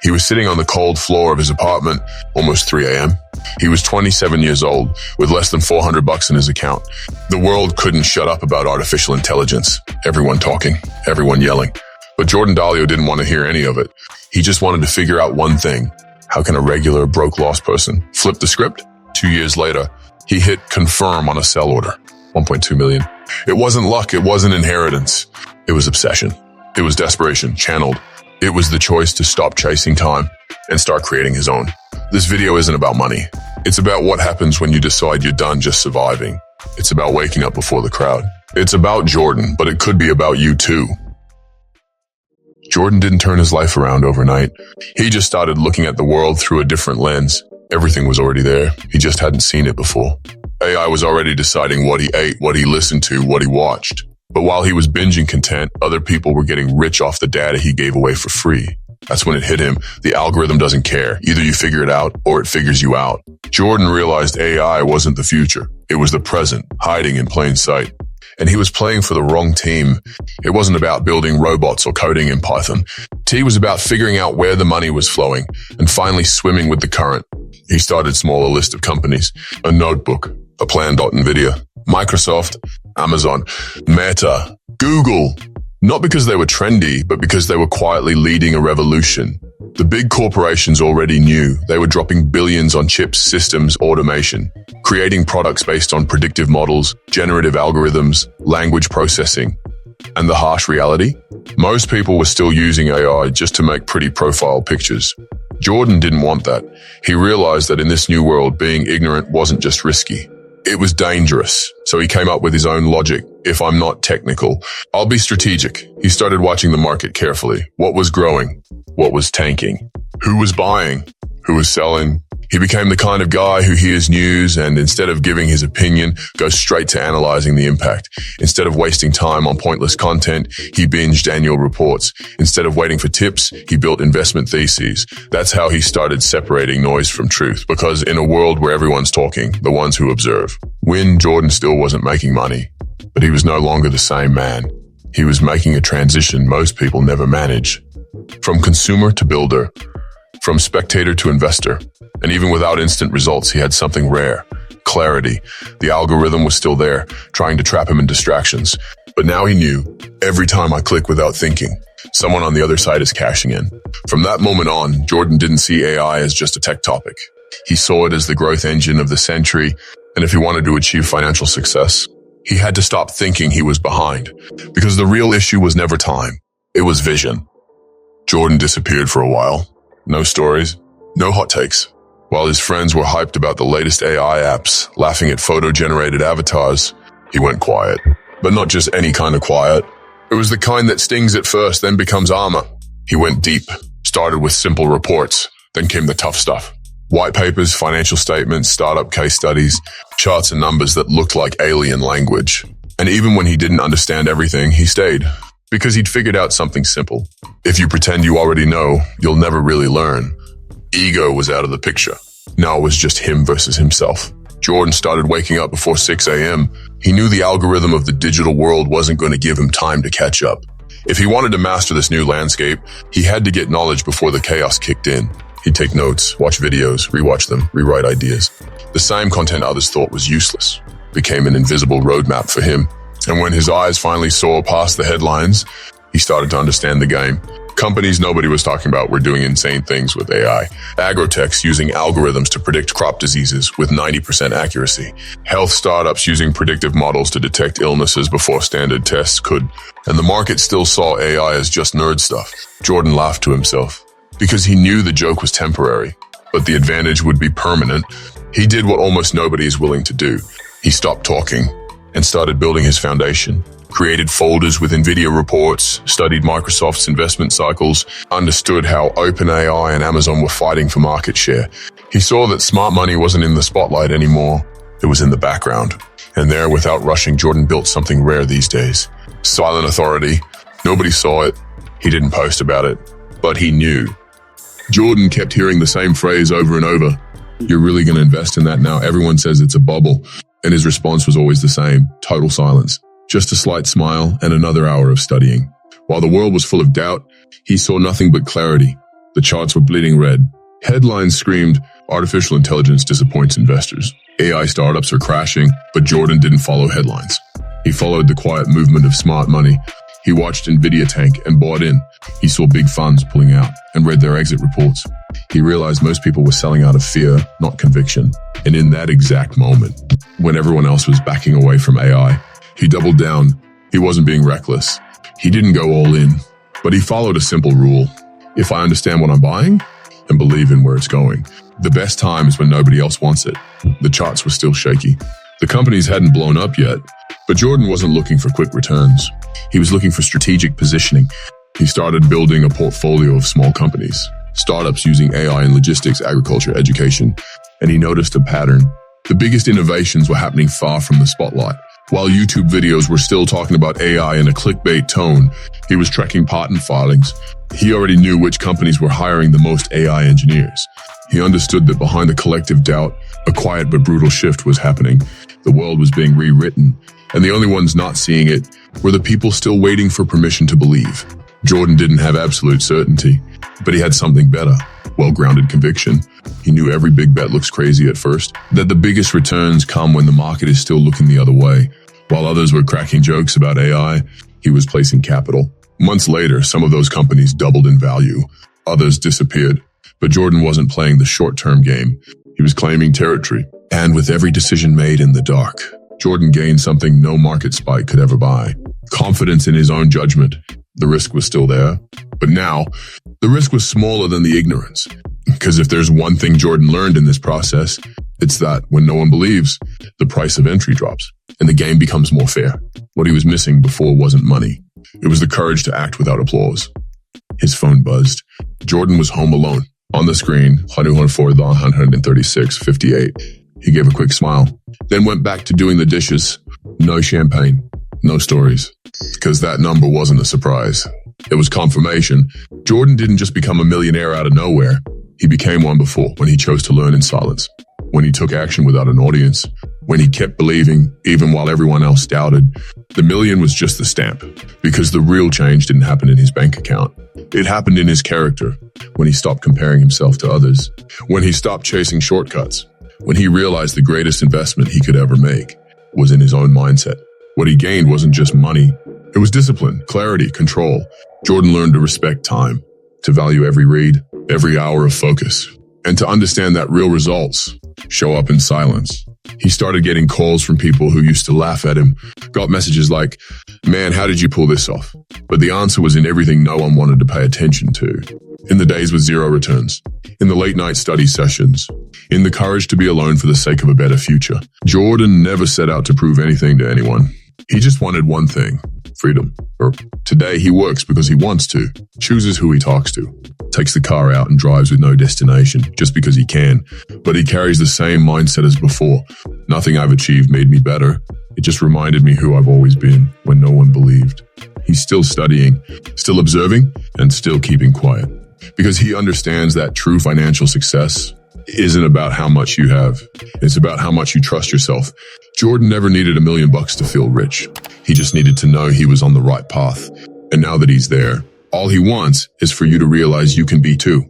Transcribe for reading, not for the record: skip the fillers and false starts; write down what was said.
He was sitting on the cold floor of his apartment, almost 3 a.m. He was 27 years old, with less than $400 in his account. The world couldn't shut up about artificial intelligence. Everyone talking, everyone yelling. But Jordan Dalio didn't want to hear any of it. He just wanted to figure out one thing. How can a regular, broke, lost person flip the script? 2 years later, he hit confirm on a sell order. 1.2 million. It wasn't luck. It wasn't inheritance. It was obsession. It was desperation, channeled. It was the choice to stop chasing time and start creating his own. This video isn't about money. It's about what happens when you decide you're done just surviving. It's about waking up before the crowd. It's about Jordan, but it could be about you too. Jordan didn't turn his life around overnight. He just started looking at the world through a different lens. Everything was already there. He just hadn't seen it before. AI was already deciding what he ate, what he listened to, what he watched. But while he was binging content, other people were getting rich off the data he gave away for free. That's when it hit him. The algorithm doesn't care. Either you figure it out or it figures you out. Jordan realized AI wasn't the future. It was the present, hiding in plain sight. And he was playing for the wrong team. It wasn't about building robots or coding in Python. T was about figuring out where the money was flowing and finally swimming with the current. He started smaller list of companies, a notebook, a plan. NVIDIA, Microsoft, Amazon, Meta, Google. Not because they were trendy, but because they were quietly leading a revolution. The big corporations already knew. They were dropping billions on chips, systems, automation, creating products based on predictive models, generative algorithms, language processing. And the harsh reality? Most people were still using AI just to make pretty profile pictures. Jordan didn't want that. He realized that in this new world, being ignorant wasn't just risky. It was dangerous. So he came up with his own logic. If I'm not technical, I'll be strategic. He started watching the market carefully. What was growing? What was tanking? Who was buying? Who was selling? He became the kind of guy who hears news and instead of giving his opinion, goes straight to analyzing the impact. Instead of wasting time on pointless content, he binged annual reports. Instead of waiting for tips, he built investment theses. That's how he started separating noise from truth, because in a world where everyone's talking, the ones who observe. Jordan still wasn't making money, but he was no longer the same man. He was making a transition most people never manage. From consumer to builder, from spectator to investor. And even without instant results, he had something rare. Clarity. The algorithm was still there, trying to trap him in distractions. But now he knew, every time I click without thinking, someone on the other side is cashing in. From that moment on, Jordan didn't see AI as just a tech topic. He saw it as the growth engine of the century. And if he wanted to achieve financial success, he had to stop thinking he was behind. Because the real issue was never time. It was vision. Jordan disappeared for a while. No stories, no hot takes. While his friends were hyped about the latest AI apps, laughing at photo-generated avatars, he went quiet. But not just any kind of quiet. It was the kind that stings at first, then becomes armor. He went deep, started with simple reports, then came the tough stuff. White papers, financial statements, startup case studies, charts and numbers that looked like alien language. And even when he didn't understand everything, he stayed. Because he'd figured out something simple. If you pretend you already know, you'll never really learn. Ego was out of the picture. Now it was just him versus himself. Jordan started waking up before 6 a.m. He knew the algorithm of the digital world wasn't going to give him time to catch up. If he wanted to master this new landscape, he had to get knowledge before the chaos kicked in. He'd take notes, watch videos, rewatch them, rewrite ideas. The same content others thought was useless became an invisible roadmap for him. And when his eyes finally saw past the headlines, he started to understand the game. Companies nobody was talking about were doing insane things with AI. Agrotechs using algorithms to predict crop diseases with 90% accuracy. Health startups using predictive models to detect illnesses before standard tests could. And the market still saw AI as just nerd stuff. Jordan laughed to himself because he knew the joke was temporary, but the advantage would be permanent. He did what almost nobody is willing to do. He stopped talking and started building his foundation, created folders with NVIDIA reports, studied Microsoft's investment cycles, understood how OpenAI and Amazon were fighting for market share. He saw that smart money wasn't in the spotlight anymore. It was in the background. And there, without rushing, Jordan built something rare these days. Silent authority. Nobody saw it. He didn't post about it, but he knew. Jordan kept hearing the same phrase over and over. You're really going to invest in that now? Everyone says it's a bubble. And his response was always the same, total silence. Just a slight smile and another hour of studying. While the world was full of doubt, he saw nothing but clarity. The charts were bleeding red. Headlines screamed, "Artificial intelligence disappoints investors. AI startups are crashing," but Jordan didn't follow headlines. He followed the quiet movement of smart money. He watched Nvidia tank and bought in. He saw big funds pulling out and read their exit reports. He realized most people were selling out of fear, not conviction. And in that exact moment, when everyone else was backing away from AI, he doubled down. He wasn't being reckless. He didn't go all in, but he followed a simple rule. If I understand what I'm buying and believe in where it's going, the best time is when nobody else wants it. The charts were still shaky. The companies hadn't blown up yet, but Jordan wasn't looking for quick returns. He was looking for strategic positioning. He started building a portfolio of small companies, startups using AI in logistics, agriculture, education, and he noticed a pattern. The biggest innovations were happening far from the spotlight. While YouTube videos were still talking about AI in a clickbait tone, he was tracking patent filings. He already knew which companies were hiring the most AI engineers. He understood that behind the collective doubt, a quiet but brutal shift was happening. The world was being rewritten, and the only ones not seeing it were the people still waiting for permission to believe. Jordan didn't have absolute certainty, but he had something better, well-grounded conviction. He knew every big bet looks crazy at first, that the biggest returns come when the market is still looking the other way. While others were cracking jokes about AI, he was placing capital. Months later, some of those companies doubled in value. Others disappeared. But Jordan wasn't playing the short-term game. He was claiming territory. And with every decision made in the dark, Jordan gained something no market spike could ever buy. Confidence in his own judgment. The risk was still there. But now, the risk was smaller than the ignorance. Because if there's one thing Jordan learned in this process, it's that when no one believes, the price of entry drops and the game becomes more fair. What he was missing before wasn't money. It was the courage to act without applause. His phone buzzed. Jordan was home alone. On the screen, 136.58. He gave a quick smile, then went back to doing the dishes. No champagne, no stories. Because that number wasn't a surprise. It was confirmation. Jordan didn't just become a millionaire out of nowhere. He became one before, when he chose to learn in silence, when he took action without an audience, when he kept believing even while everyone else doubted. The million was just the stamp, because the real change didn't happen in his bank account. It happened in his character, when he stopped comparing himself to others, when he stopped chasing shortcuts, when he realized the greatest investment he could ever make was in his own mindset. What he gained wasn't just money. It was discipline, clarity, control. Jordan learned to respect time, to value every read, every hour of focus, and to understand that real results show up in silence. He started getting calls from people who used to laugh at him, got messages like, "Man, how did you pull this off?" But the answer was in everything no one wanted to pay attention to. In the days with zero returns, in the late night study sessions, in the courage to be alone for the sake of a better future. Jordan never set out to prove anything to anyone. He just wanted one thing, freedom. Today he works because he wants to, chooses who he talks to, takes the car out and drives with no destination just because he can, but he carries the same mindset as before. Nothing I've achieved made me better. It just reminded me who I've always been when no one believed. He's still studying, still observing, and still keeping quiet because he understands that true financial success isn't about how much you have. It's about how much you trust yourself. Jordan never needed $1 million to feel rich. He just needed to know he was on the right path. And now that he's there, all he wants is for you to realize you can be too.